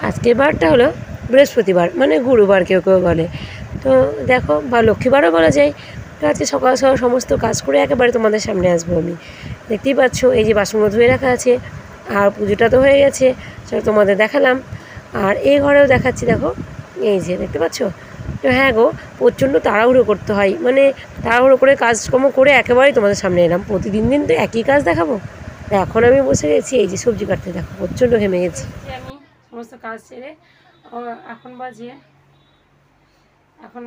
আজকের বারটা হলো বৃহস্পতিবার, মানে গুরুবার কেউ কেউ বলে। তো দেখো, বা লক্ষ্মীবারও বলা যায়। তো আজকে সকাল সকাল সমস্ত কাজ করে একেবারে তোমাদের সামনে আসবো আমি। দেখতেই পাচ্ছ এই যে বাসনগুলো ধুয়ে রাখা আছে, আর পুজোটা তো হয়ে গেছে, চলো তোমাদের দেখালাম। আর এই ঘরেও দেখাচ্ছি, দেখো এই যে দেখতে পাচ্ছ। তো হ্যাঁ গো, প্রচণ্ড তাড়াহুড়ো করতে হয়, মানে তাড়াহুড়ো করে কাজকর্ম করে একেবারেই তোমাদের সামনে এলাম। প্রতিদিন দিন তো একই কাজ দেখাবো। এখন আমি বসে গেছি এই যে সবজি কাটতে, দেখো প্রচণ্ড ঘেমে গেছি আমি। সমস্ত কাজ সেরে এখন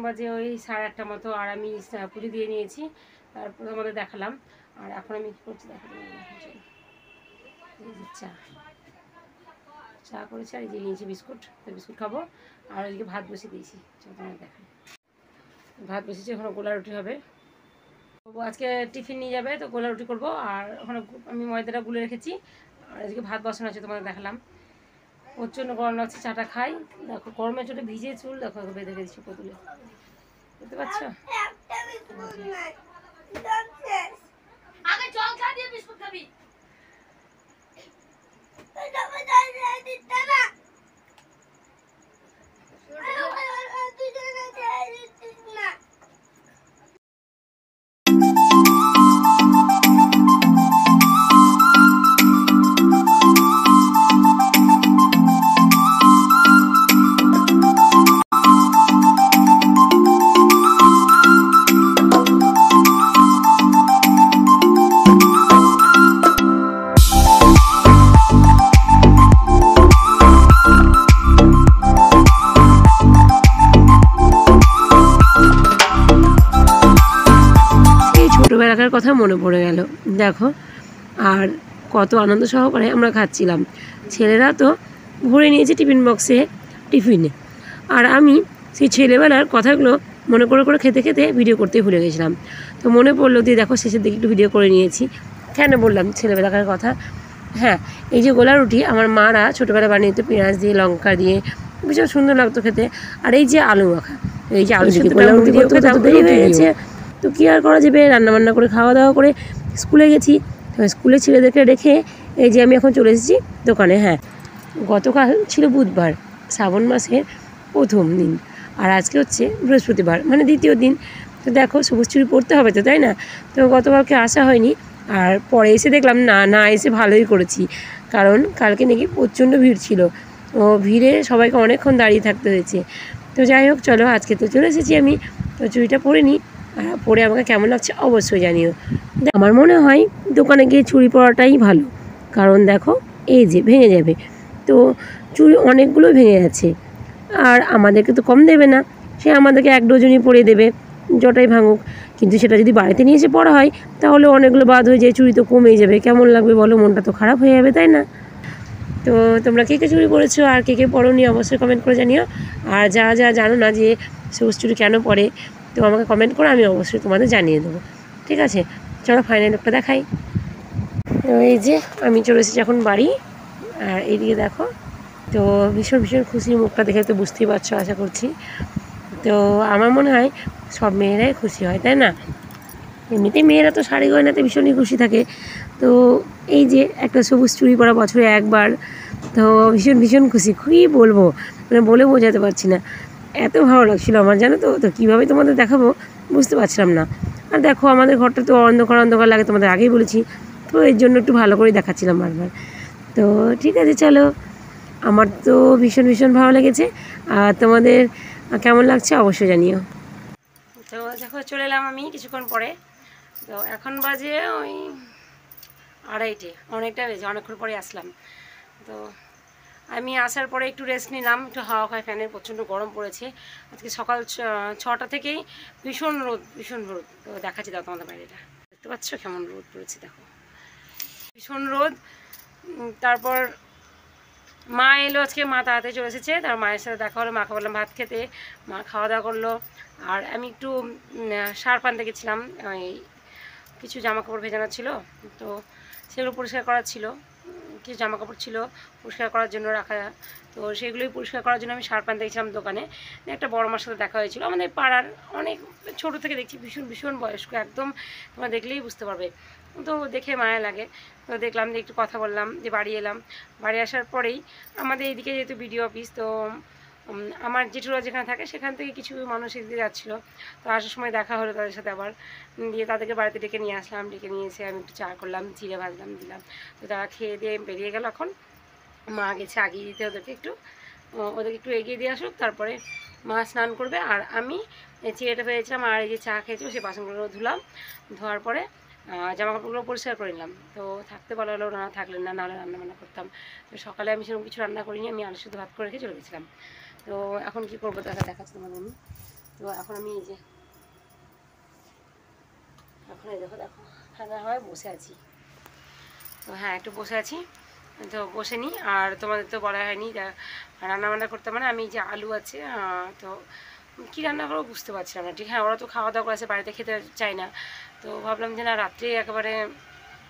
বাজে ওই 8:30 মতো, আর আমি পুজো দিয়ে নিয়েছি, তারপরে আমাদের দেখালাম। আর এখন আমি কী করছি দেখো, চা চা করেছি, আর এই যে নিয়েছি বিস্কুট, তো বিস্কুট খাবো। আর ওইদিকে ভাত বসিয়ে দিয়েছি, চলো তোমার দেখাই। ভাত বসিয়েছি, ওখানে গোলা রুটি হবে। আজকে টিফিন নিয়ে যাবে, তো গোলা রুটি করবো। আর ওখানে আমি ময়দাটা গুলে রেখেছি, আর এদিকে ভাত বসানো আছে, তোমাদের দেখালাম। প্রচণ্ড গরম লাগছে, চাটা খাই। দেখো গরমের চোটে ভিজে চুল, দেখো বেঁধে গেছি পুতুলে, বুঝতে পারছো। ছোটোবেলাকার কথা মনে পড়ে গেল, দেখো। আর কত আনন্দ সহকারে আমরা খাচ্ছিলাম। ছেলেরা তো ভরে নিয়েছে টিফিন বক্সে টিফিনে, আর আমি সেই ছেলেবেলার কথাগুলো মনে করে করে খেতে খেতে ভিডিও করতে ভুলে গেছিলাম। তো মনে পড়লো দিয়ে দেখো শেষের দিকে একটু ভিডিও করে নিয়েছি। কেন বললাম ছেলেবেলাকার কথা? হ্যাঁ, এই যে গোলা রুটি আমার মারা ছোটোবেলা বানিয়ে দিত, পেঁয়াজ দিয়ে লঙ্কা দিয়ে, ভীষণ সুন্দর লাগতো খেতে। আর এই যে আলু মাখা, এই যে আলু দিয়ে গোলা রুটি করতে দেরি হয়ে গেছে, তো কী আর করা যাবে, রান্নাবান্না করে খাওয়া দাওয়া করে স্কুলে গেছি। তো স্কুলে ছেলেদেরকে রেখে এই যে আমি এখন চলে এসেছি দোকানে। হ্যাঁ, গতকাল ছিল বুধবার, শ্রাবণ মাসের প্রথম দিন, আর আজকে হচ্ছে বৃহস্পতিবার, মানে দ্বিতীয় দিন। তো দেখো সবুজ চুড়ি পরতে হবে তো, তাই না? তো গতকালকে আসা হয়নি, আর পরে এসে দেখলাম না এসে ভালোই করেছি, কারণ কালকে নাকি প্রচণ্ড ভিড় ছিল। ও ভিড়ে সবাইকে অনেকক্ষণ দাঁড়িয়ে থাকতে হয়েছে। তো যাই হোক, চলো আজকে তো চলে এসেছি আমি, তো চুড়িটা পরে নিই। আর পরে আমাকে কেমন লাগছে অবশ্যই জানিও। আমার মনে হয় দোকানে গিয়ে চুড়ি পরাটাই ভালো, কারণ দেখো এই যে ভেঙে যাবে, তো চুড়ি অনেকগুলো ভেঙে যাচ্ছে, আর আমাদেরকে তো কম দেবে না, সে আমাদেরকে 1 ডজনই পরিয়ে দেবে, যটাই ভাঙুক। কিন্তু সেটা যদি বাড়িতে নিয়ে এসে পরা হয়, তাহলে অনেকগুলো বাদ হয়ে যায়, চুড়ি তো কমেই যাবে, কেমন লাগবে বলো, মনটা তো খারাপ হয়ে যাবে, তাই না? তো তোমরা কে কে চুড়ি পরেছো আর কে কে পরোনি অবশ্যই কমেন্ট করে জানিও। আর যা জানো না যে সবুজ চুড়ি কেন পরে, তো আমাকে কমেন্ট করে আমি অবশ্যই তোমাদের জানিয়ে দেবো, ঠিক আছে? চলো ফাইনাল লুকটা দেখাই। তো এই যে আমি চলে এসেছি এখন বাড়ি, আর এইদিকে দেখো, তো ভীষণ খুশির মুখটা দেখে তো বুঝতেই পারছো আশা করছি। তো আমার মনে হয় সব মেয়েরাই খুশি হয়, তাই না? এমনিতেই মেয়েরা তো শাড়ি গয়নাতে ভীষণই খুশি থাকে। তো এই যে একটা সবুজ চুড়ি পরা বছরে একবার, তো ভীষণ খুশি, কী বলবো, মানে বলে বোঝাতে পারছি না, এত ভালো লাগছিলো আমার, জানো তো। তো কীভাবে তোমাদের দেখাবো বুঝতে পারছিলাম না। আর দেখো আমাদের ঘরটা তো অন্ধকার লাগে, তোমাদের আগেই বলেছি, তো এর জন্য একটু ভালো করে দেখাচ্ছিলাম বারবার। তো ঠিক আছে, চলো, আমার তো ভীষণ ভালো লেগেছে, আর তোমাদের কেমন লাগছে অবশ্যই জানিও। তো দেখো চলে এলাম আমি কিছুক্ষণ পরে, তো এখন বাজে ওই 2:30, অনেকটা বেজে, অনেকক্ষণ পরে আসলাম। তো আমি আসার পরে একটু রেস্ট নিলাম, একটু হাওয়া খাই, ফ্যানের প্রচণ্ড গরম পড়েছে আজকে। সকাল 6টা থেকেই ভীষণ রোদ। তো দেখাচ্ছি, দেখো তোমাদের বাইরেটা দেখতে পাচ্ছ কেমন রোদ পড়েছে, দেখো ভীষণ রোদ। তারপর মা এলো আজকে, মা তাড়াতাড়ি চলে এসেছে, তার মায়ের সাথে দেখা হলো, মাকে বললাম ভাত খেতে, মা খাওয়া দাওয়া করলো। আর আমি একটু সার আনতে গেছিলাম, ওই কিছু জামা কাপড় ভেজানো ছিল, তো সেগুলো পরিষ্কার করা ছিল, কিছু জামাকাপড় ছিল পরিষ্কার করার জন্য রাখা, তো সেগুলোই পরিষ্কার করার জন্য আমি শার্ট আনতে গেছিলাম দোকানে। একটা বড় মার সাথে দেখা হয়েছিল, আমাদের পাড়ার, অনেক ছোটো থেকে দেখছি, ভীষণ ভীষণ বয়স্ক একদম, তোমরা দেখলেই বুঝতে পারবে। তো দেখে মায়া লাগে, তো দেখলাম যে একটু কথা বললাম, যে বাড়ি এলাম। বাড়ি আসার পরেই আমাদের এইদিকে যেহেতু বিডিও অফিস, তো আমার জেঠুরা যেখানে থাকে সেখান থেকে কিছু মানুষ এদিকে যাচ্ছিলো, তো আসার সময় দেখা হলো তাদের সাথে আবার, দিয়ে তাদেরকে বাড়িতে ডেকে নিয়ে আসলাম। ডেকে নিয়ে এসে আমি একটু চা করলাম, জিরে ভাজলাম, দিলাম। তো তারা খেয়ে দিয়ে বেরিয়ে গেল। এখন মা গেছে আগিয়ে দিতে ওদেরকে একটু এগিয়ে দিয়ে আসুক, তারপরে মা স্নান করবে। আর আমি চিড়েটা পেয়েছিলাম আর এই যে চা খেয়েছিলো সেই বাসনগুলো ধুলাম, ধোয়ার পরে জামাকাপড়গুলো পরিষ্কার করে নিলাম। তো থাকতে ভালো হলো, না থাকলেন না, নাহলে রান্নাবান্না করতাম। তো সকালে আমি সেরকম কিছু রান্না করিনি, আমি আলু শুধু ভাত করে রেখে চলে গেছিলাম। তো এখন কী করবো দেখাচ্ছি তোমাদের আমি। তো এখন আমি এই যে এখন এই দেখো ঠান্ডা হয় বসে আছি। তো হ্যাঁ, একটু বসে আছি, তো বসে নিই। আর তোমাদের তো বলা হয়নি রান্নাবান্না করতে, মানে আমি যে আলু আছে, তো কী রান্না করবো বুঝতে পারছিলাম না ঠিক। হ্যাঁ, ওরা তো খাওয়া দাওয়া করেছে, বাড়িতে খেতে চায় না, তো ভাবলাম যে না রাত্রে একেবারে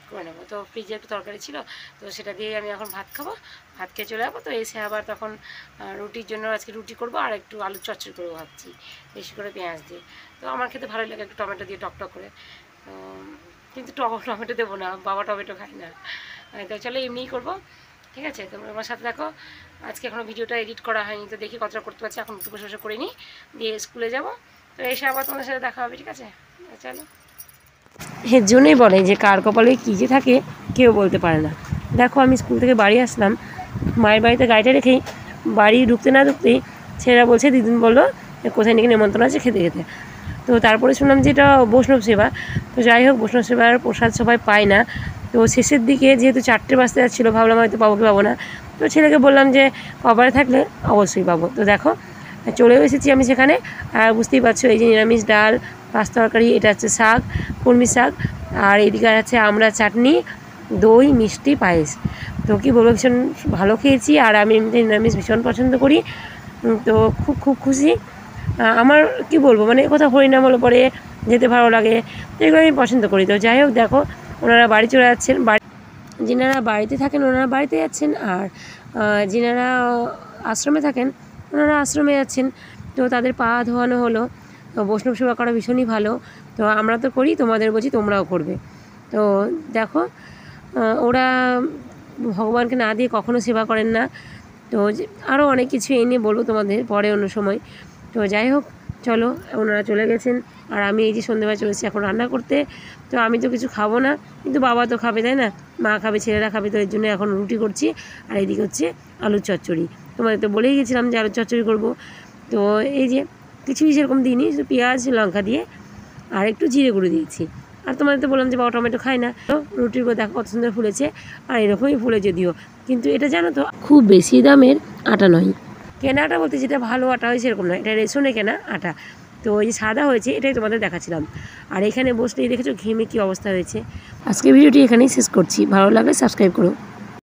করে নেবো। তো ফ্রিজে একটু তরকারি ছিল, তো সেটা দিয়ে আমি এখন ভাত খাবো, ভাত খেয়ে চলে যাবো। তো এসে আবার তখন রুটির জন্য আজকে রুটি করবো, আর একটু আলুর চচ্চড়ি করবো ভাবছি, বেশি করে পেঁয়াজ দিয়ে। তো আমার খেতে ভালোই লাগে একটু টমেটো দিয়ে টক করে, তো কিন্তু টমেটো দেবো না, বাবা টমেটো খায় না। তো চলো এমনিই করবো, ঠিক আছে। তোমরা আমার সাথে দেখো। আজকে এখনও ভিডিওটা এডিট করা হয়নি, তো দেখি কতটা করতে পারছি। এখন একটু বসে বসে করে নিই, দিয়ে স্কুলে যাব। তো এসে আবার তোমাদের সাথে দেখা হবে, ঠিক আছে। চলো। এর জন্যই বলে যে কার কপালে কী যে থাকে কেউ বলতে পারে না। দেখো আমি স্কুল থেকে বাড়ি আসলাম, মায়ের বাড়িতে গাড়িটা রেখেই বাড়ি ঢুকতে না ঢুকতেই ছেলেরা বলছে, দিদিন বললো কোথায় নাকি নেমন্তন্ন আছে খেতে খেতে। তো তারপরে শুনলাম যে এটা বৈষ্ণব সেবা। তো যাই হোক, বৈষ্ণব সেবার প্রসাদ সবাই পায় না। তো শেষের দিকে যেহেতু 4টে বাজতে যাচ্ছিলো, ভাবলাম হয়তো পাবো কি পাবো না। তো ছেলেকে বললাম যে কপালে থাকলে অবশ্যই পাবো। তো দেখো চলেও এসেছি আমি সেখানে। আর বুঝতেই পারছো, এই যে নিরামিষ ডাল, পাঁচ তরকারি, এটা হচ্ছে শাক, কলমি শাক, আর এদিকে আছে আমরা চাটনি, দই, মিষ্টি, পায়েস। তো কী বলবো, ভীষণ ভালো খেয়েছি। আর আমি এমনিতে নিরামিষ ভীষণ পছন্দ করি, তো খুব খুশি। আমার কি বলবো, মানে কোথাও হরিনাম হলে পরে যেতে ভালো লাগে, তো এগুলো আমি পছন্দ করি। তো যাই হোক, দেখো ওনারা বাড়ি চলে যাচ্ছেন, যিনারা বাড়িতে থাকেন ওনারা বাড়িতে যাচ্ছেন, আর যিনারা আশ্রমে থাকেন ওনারা আশ্রমে যাচ্ছেন। তো তাদের পা ধোয়ানো হলো। তো বৈষ্ণব সেবা করা ভীষণই ভালো, তো আমরা তো করি, তোমাদের বলছি তোমরাও করবে। তো দেখো ওরা ভগবানকে না দিয়ে কখনো সেবা করেন না। তো আরও অনেক কিছু এই নিয়ে বলবো তোমাদের পরে অন্য সময়। তো যাই হোক, চলো, ওনারা চলে গেছেন, আর আমি এই যে সন্ধ্যেবেলা চলেছি এখন রান্না করতে। তো আমি তো কিছু খাবো না, কিন্তু বাবা তো খাবে, তাই না, মা খাবে, ছেলেরা খাবে। তো এর জন্য এখন রুটি করছি, আর এদিকে হচ্ছে আলুর চচ্চড়ি। তোমাদের তো বলেই গেছিলাম যে আলুর চচ্চড়ি করবো। তো এই যে কিছুই সেরকম দিইনি, শুধু পেঁয়াজ লঙ্কা দিয়ে আর একটু জিরে গুঁড়ো দিয়েছি। আর তোমাদের তো বললাম যে বাবা টমেটো খায় না। তো রুটির দেখো কত সুন্দর ফুলেছে, আর এরকমই ফুলে যদিও, কিন্তু এটা জানো তো খুব বেশি দামের আটা নয়। কেনা আটা বলতে যেটা ভালো আটা হয় সেরকম নয়, এটা রেশনে কেনা আটা। তো এই যে সাদা হয়েছে, এটাই তোমাদের দেখাচ্ছিলাম। আর এখানে বসলেই দেখেছো ঘেমে কী অবস্থা হয়েছে। আজকে ভিডিওটি এখানেই শেষ করছি, ভালো লাগলে সাবস্ক্রাইব করো।